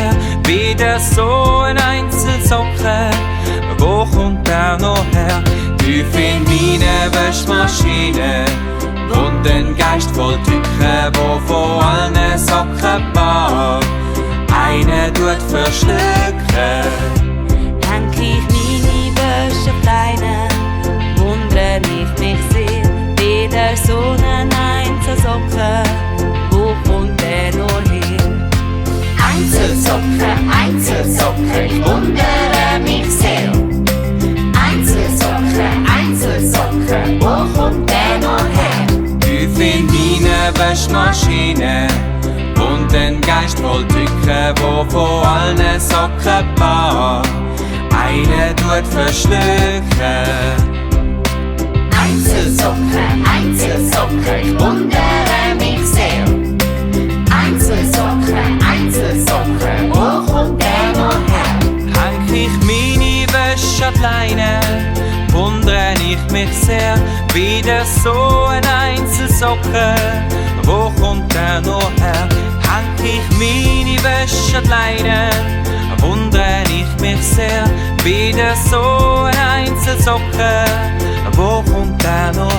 sehr, wieder so ein Einzelsocke. Wo kommt er noch her? Tief in meine Wäschmaschine und ein Geist voll Tücher, wo von allen Socken bar eine tut verschlucken. Denk ich meine Wäsche kleine, wundere ich mich sehr, wieder so ein Einzelsocke, wo kommt der nur her? Einzelsocke, Einzelsocke, ich wundere mich sehr. Einzelsocke, Einzelsocke, wo kommt der noch her? Tief in meine Wäschmaschine und ein Geist voll Tücher, wo von allen Socken bar eine tut verschlucken. Einzelsocke, Einzelsocke, ich wundere mich sehr. Einzelsocke, Einzelsocke, wo kommt der noch her? Hang ich meine Wäsche an die Leine, wundere ich mich sehr, wieder so ein Einzelsocke, wo kommt der noch her? Hang ich meine Wäsche an die Leine, wundere ich mich sehr, wieder so ein Einzelsocke, wo kommt der noch